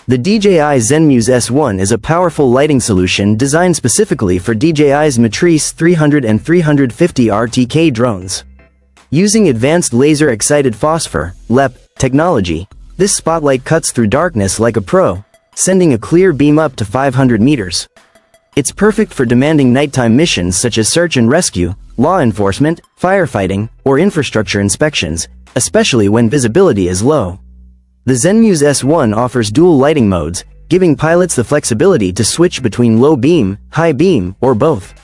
The DJI Zenmuse S1 is a powerful lighting solution designed specifically for DJI's Matrice 300 and 350 RTK drones. Using advanced laser-excited phosphor (LEP) technology, this spotlight cuts through darkness like a pro, sending a clear beam up to 500 meters. It's perfect for demanding nighttime missions such as search and rescue, law enforcement, firefighting, or infrastructure inspections, especially when visibility is low. The Zenmuse S1 offers dual lighting modes, giving pilots the flexibility to switch between low beam, high beam, or both.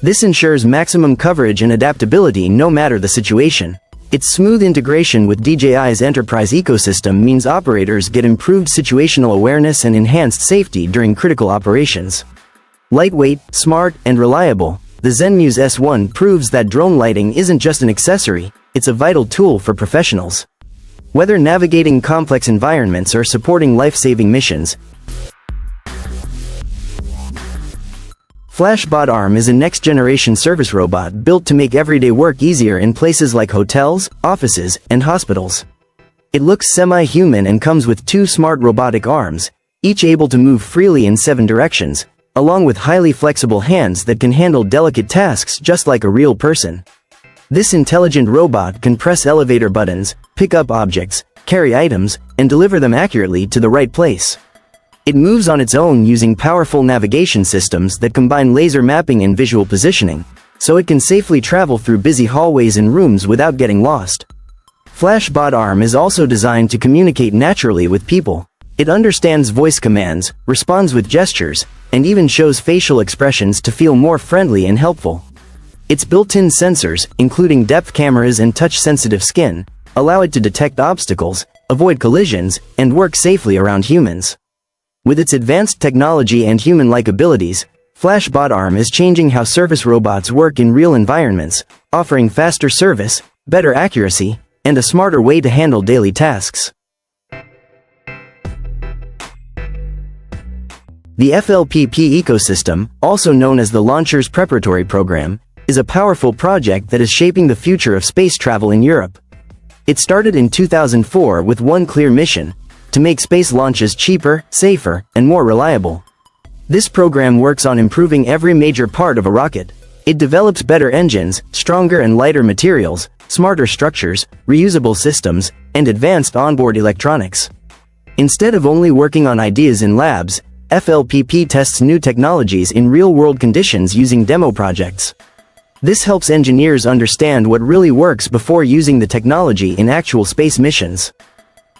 This ensures maximum coverage and adaptability no matter the situation. Its smooth integration with DJI's enterprise ecosystem means operators get improved situational awareness and enhanced safety during critical operations. Lightweight, smart, and reliable, the Zenmuse S1 proves that drone lighting isn't just an accessory, it's a vital tool for professionals. Whether navigating complex environments or supporting life-saving missions, FlashBot Arm is a next-generation service robot built to make everyday work easier in places like hotels, offices, and hospitals. It looks semi-human and comes with 2 smart robotic arms, each able to move freely in 7 directions, along with highly flexible hands that can handle delicate tasks just like a real person. This intelligent robot can press elevator buttons, pick up objects, carry items, and deliver them accurately to the right place. It moves on its own using powerful navigation systems that combine laser mapping and visual positioning, so it can safely travel through busy hallways and rooms without getting lost. FlashBot Arm is also designed to communicate naturally with people. It understands voice commands, responds with gestures, and even shows facial expressions to feel more friendly and helpful. Its built-in sensors, including depth cameras and touch-sensitive skin, allow it to detect obstacles, avoid collisions, and work safely around humans. With its advanced technology and human-like abilities, FlashBot Arm is changing how service robots work in real environments, offering faster service, better accuracy, and a smarter way to handle daily tasks. The FLPP ecosystem, also known as the Launcher's Preparatory Program, is a powerful project that is shaping the future of space travel in Europe. It started in 2004 with one clear mission: to make space launches cheaper, safer, and more reliable. This program works on improving every major part of a rocket. It develops better engines, stronger and lighter materials, smarter structures, reusable systems, and advanced onboard electronics. Instead of only working on ideas in labs, FLPP tests new technologies in real-world conditions using demo projects. This helps engineers understand what really works before using the technology in actual space missions.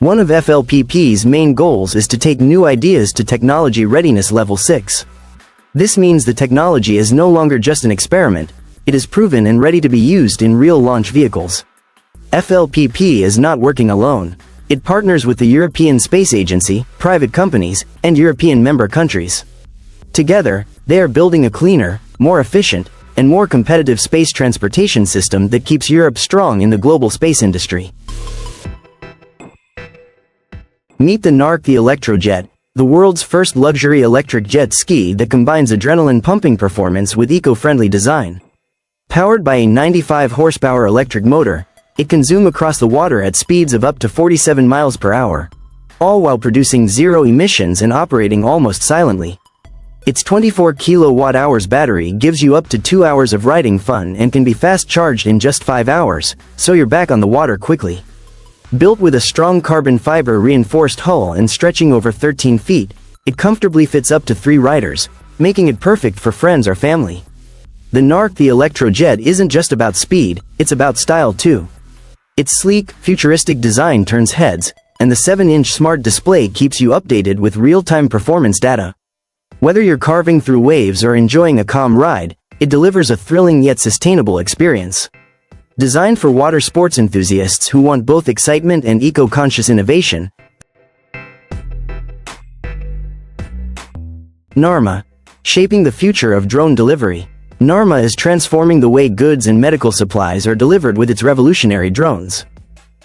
One of FLPP's main goals is to take new ideas to technology readiness level 6. This means the technology is no longer just an experiment, it is proven and ready to be used in real launch vehicles. FLPP is not working alone. It partners with the European Space Agency, private companies, and European member countries. Together, they are building a cleaner, more efficient, and more competitive space transportation system that keeps Europe strong in the global space industry. Meet the NARC the Electrojet, the world's first luxury electric jet ski that combines adrenaline-pumping performance with eco-friendly design. Powered by a 95 horsepower electric motor, it can zoom across the water at speeds of up to 47 miles per hour, all while producing zero emissions and operating almost silently. Its 24 kilowatt-hours battery gives you up to 2 hours of riding fun and can be fast-charged in just 5 hours, so you're back on the water quickly. Built with a strong carbon fiber reinforced hull and stretching over 13 feet, it comfortably fits up to 3 riders, making it perfect for friends or family. The NARC the Electrojet isn't just about speed, it's about style too. Its sleek, futuristic design turns heads, and the 7-inch smart display keeps you updated with real-time performance data. Whether you're carving through waves or enjoying a calm ride, it delivers a thrilling yet sustainable experience. Designed for water sports enthusiasts who want both excitement and eco-conscious innovation, NARMA, shaping the future of drone delivery. NARMA is transforming the way goods and medical supplies are delivered with its revolutionary drones.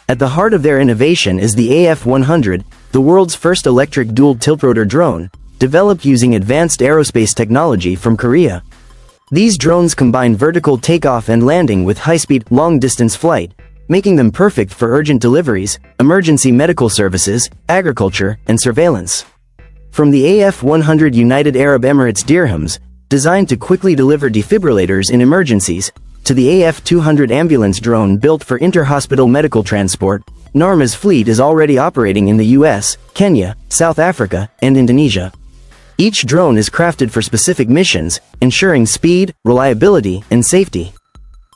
At the heart of their innovation is the AF-100, the world's first electric dual tiltrotor drone, developed using advanced aerospace technology from Korea. These drones combine vertical takeoff and landing with high-speed, long-distance flight, making them perfect for urgent deliveries, emergency medical services, agriculture, and surveillance. From the AF-100 United Arab Emirates dirhams, designed to quickly deliver defibrillators in emergencies, to the AF-200 ambulance drone built for inter-hospital medical transport, Narma's fleet is already operating in the US, Kenya, South Africa, and Indonesia. Each drone is crafted for specific missions, ensuring speed, reliability, and safety.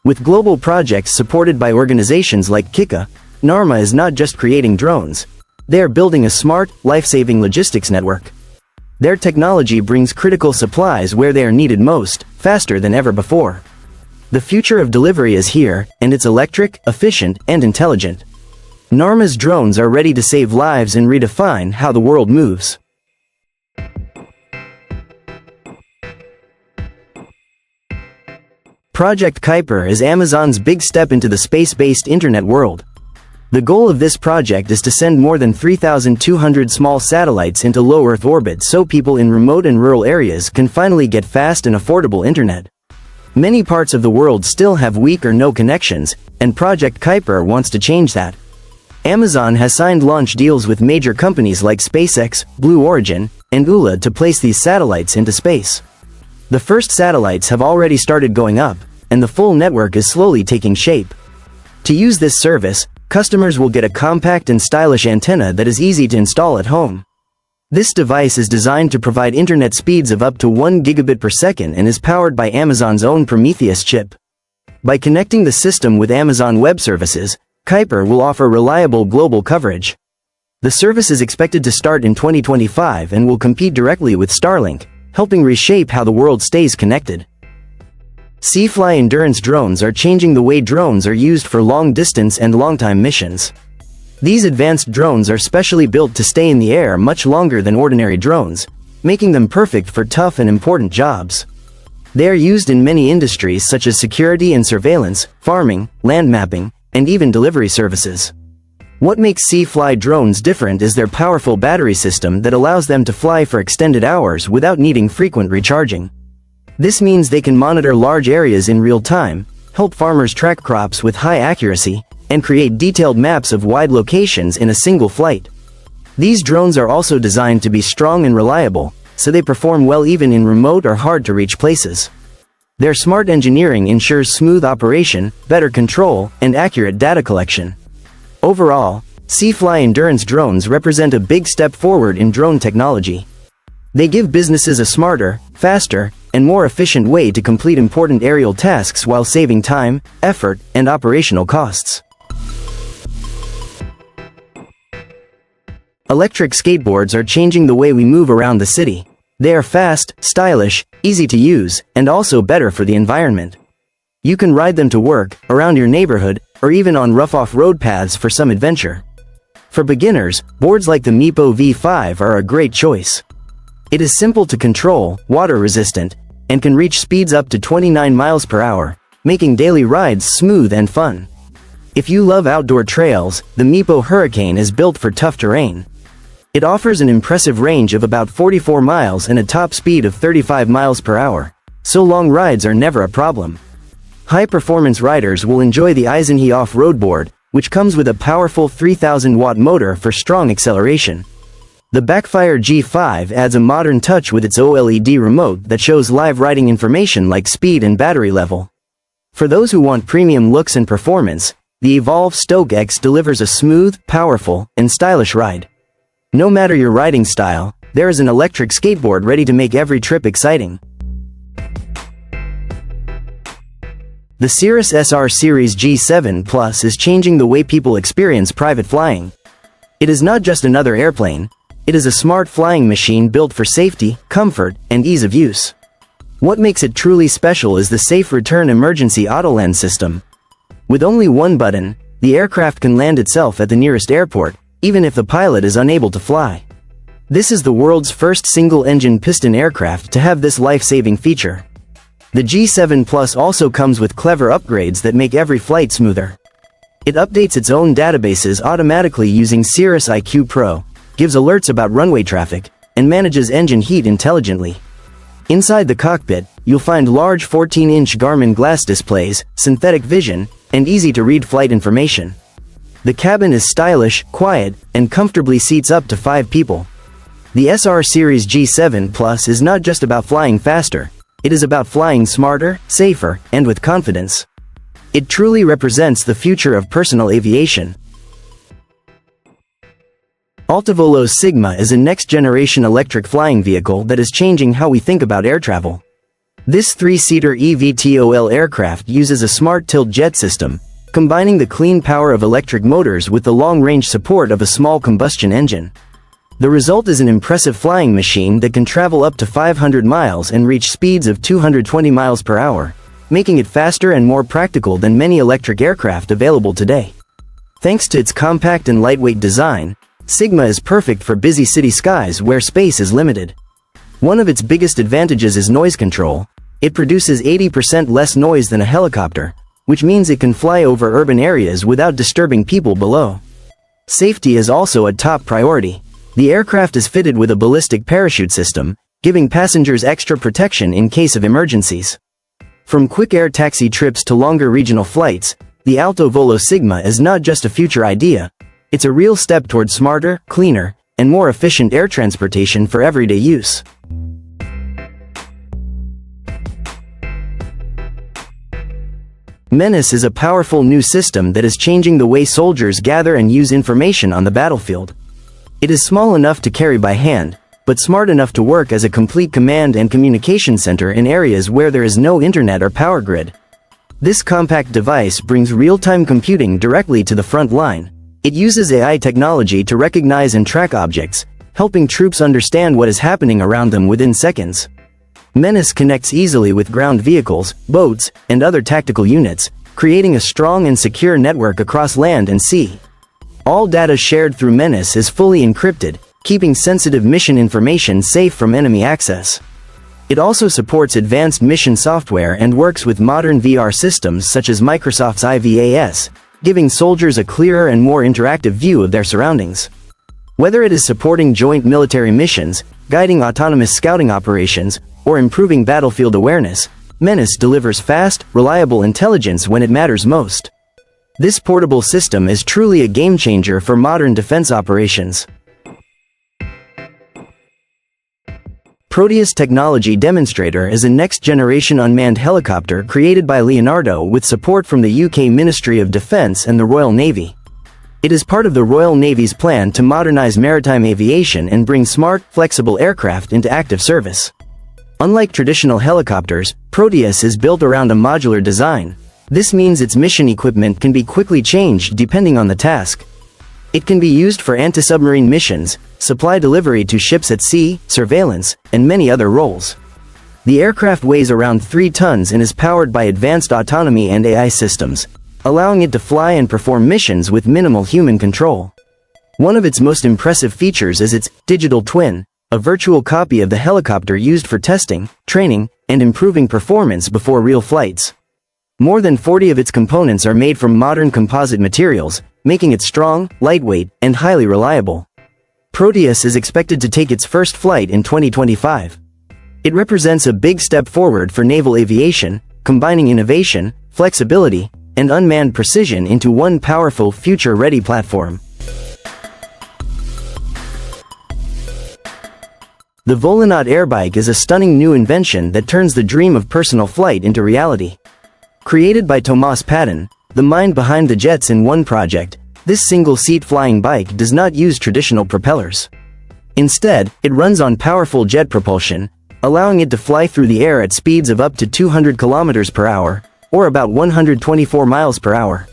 With global projects supported by organizations like KICA, Narma is not just creating drones. They are building a smart, life-saving logistics network. Their technology brings critical supplies where they are needed most, faster than ever before. The future of delivery is here, and it's electric, efficient, and intelligent. Narma's drones are ready to save lives and redefine how the world moves. Project Kuiper is Amazon's big step into the space-based internet world. The goal of this project is to send more than 3,200 small satellites into low Earth orbit so people in remote and rural areas can finally get fast and affordable internet. Many parts of the world still have weak or no connections, and Project Kuiper wants to change that. Amazon has signed launch deals with major companies like SpaceX, Blue Origin, and ULA to place these satellites into space. The first satellites have already started going up, and the full network is slowly taking shape. To use this service, customers will get a compact and stylish antenna that is easy to install at home. This device is designed to provide internet speeds of up to 1 gigabit per second and is powered by Amazon's own Prometheus chip. By connecting the system with Amazon Web Services, Kuiper will offer reliable global coverage. The service is expected to start in 2025 and will compete directly with Starlink, helping reshape how the world stays connected. Seafly endurance drones are changing the way drones are used for long-distance and long-time missions. These advanced drones are specially built to stay in the air much longer than ordinary drones, making them perfect for tough and important jobs. They are used in many industries such as security and surveillance, farming, land mapping, and even delivery services. What makes Seafly drones different is their powerful battery system that allows them to fly for extended hours without needing frequent recharging. This means they can monitor large areas in real time, help farmers track crops with high accuracy, and create detailed maps of wide locations in a single flight. These drones are also designed to be strong and reliable, so they perform well even in remote or hard-to-reach places. Their smart engineering ensures smooth operation, better control, and accurate data collection. Overall, Seafly endurance drones represent a big step forward in drone technology. They give businesses a smarter, faster, and more efficient way to complete important aerial tasks while saving time, effort, and operational costs. Electric skateboards are changing the way we move around the city. They are fast, stylish, easy to use, and also better for the environment. You can ride them to work, around your neighborhood, or even on rough off-road paths for some adventure. For beginners, boards like the Meepo V5 are a great choice. It is simple to control, water-resistant, and can reach speeds up to 29 miles per hour, making daily rides smooth and fun. If you love outdoor trails, the Meepo Hurricane is built for tough terrain. It offers an impressive range of about 44 miles and a top speed of 35 miles per hour, so long rides are never a problem. High-performance riders will enjoy the Eisenhe off-road board, which comes with a powerful 3,000-watt motor for strong acceleration. The Backfire G5 adds a modern touch with its OLED remote that shows live riding information like speed and battery level. For those who want premium looks and performance, the Evolve Stoke X delivers a smooth, powerful, and stylish ride. No matter your riding style, there is an electric skateboard ready to make every trip exciting. The Cirrus SR Series G7 Plus is changing the way people experience private flying. It is not just another airplane. It is a smart flying machine built for safety, comfort, and ease of use. What makes it truly special is the Safe Return Emergency Auto-Land system. With only one button, the aircraft can land itself at the nearest airport, even if the pilot is unable to fly. This is the world's first single-engine piston aircraft to have this life-saving feature. The G7 Plus also comes with clever upgrades that make every flight smoother. It updates its own databases automatically using Cirrus IQ Pro, gives alerts about runway traffic, and manages engine heat intelligently. Inside the cockpit, you'll find large 14-inch Garmin glass displays, synthetic vision, and easy-to-read flight information. The cabin is stylish, quiet, and comfortably seats up to 5 people. The SR Series G7 Plus is not just about flying faster, it is about flying smarter, safer, and with confidence. It truly represents the future of personal aviation. Altavolo's Sigma is a next-generation electric flying vehicle that is changing how we think about air travel. This three-seater eVTOL aircraft uses a smart tilt jet system, combining the clean power of electric motors with the long-range support of a small combustion engine. The result is an impressive flying machine that can travel up to 500 miles and reach speeds of 220 miles per hour, making it faster and more practical than many electric aircraft available today. Thanks to its compact and lightweight design, Sigma is perfect for busy city skies where space is limited. One of its biggest advantages is noise control. It produces 80% less noise than a helicopter, which means it can fly over urban areas without disturbing people below. Safety is also a top priority. The aircraft is fitted with a ballistic parachute system, giving passengers extra protection in case of emergencies. From quick air taxi trips to longer regional flights, the Altavolo Sigma is not just a future idea. It's a real step toward smarter, cleaner, and more efficient air transportation for everyday use. Menace is a powerful new system that is changing the way soldiers gather and use information on the battlefield. It is small enough to carry by hand, but smart enough to work as a complete command and communication center in areas where there is no internet or power grid. This compact device brings real-time computing directly to the front line. It uses AI technology to recognize and track objects, helping troops understand what is happening around them within seconds. Menace connects easily with ground vehicles, boats, and other tactical units, creating a strong and secure network across land and sea. All data shared through Menace is fully encrypted, keeping sensitive mission information safe from enemy access. It also supports advanced mission software and works with modern VR systems such as Microsoft's IVAS, giving soldiers a clearer and more interactive view of their surroundings. Whether it is supporting joint military missions, guiding autonomous scouting operations, or improving battlefield awareness, Menace delivers fast, reliable intelligence when it matters most. This portable system is truly a game-changer for modern defense operations. Proteus Technology Demonstrator is a next-generation unmanned helicopter created by Leonardo with support from the UK Ministry of Defence and the Royal Navy. It is part of the Royal Navy's plan to modernize maritime aviation and bring smart, flexible aircraft into active service. Unlike traditional helicopters, Proteus is built around a modular design. This means its mission equipment can be quickly changed depending on the task. It can be used for anti-submarine missions, supply delivery to ships at sea, surveillance, and many other roles. The aircraft weighs around 3 tons and is powered by advanced autonomy and AI systems, allowing it to fly and perform missions with minimal human control. One of its most impressive features is its digital twin, a virtual copy of the helicopter used for testing, training, and improving performance before real flights. More than 40 of its components are made from modern composite materials, making it strong, lightweight, and highly reliable. Proteus is expected to take its first flight in 2025. It represents a big step forward for naval aviation, combining innovation, flexibility, and unmanned precision into one powerful, future-ready platform. The Volonaut Airbike is a stunning new invention that turns the dream of personal flight into reality. Created by Tomas Patton, the mind behind the jets in one project, this single-seat flying bike does not use traditional propellers. Instead, it runs on powerful jet propulsion, allowing it to fly through the air at speeds of up to 200 kilometers per hour, or about 124 miles per hour.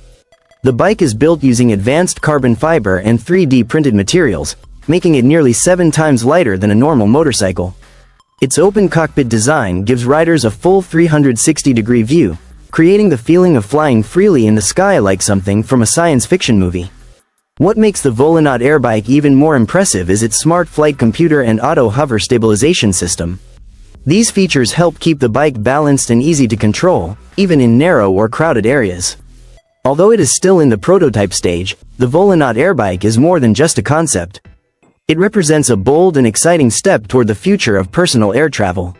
The bike is built using advanced carbon fiber and 3D printed materials, making it nearly 7 times lighter than a normal motorcycle. Its open cockpit design gives riders a full 360-degree view, creating the feeling of flying freely in the sky like something from a science fiction movie. What makes the Volonaut Airbike even more impressive is its smart flight computer and auto-hover stabilization system. These features help keep the bike balanced and easy to control, even in narrow or crowded areas. Although it is still in the prototype stage, the Volonaut Airbike is more than just a concept. It represents a bold and exciting step toward the future of personal air travel.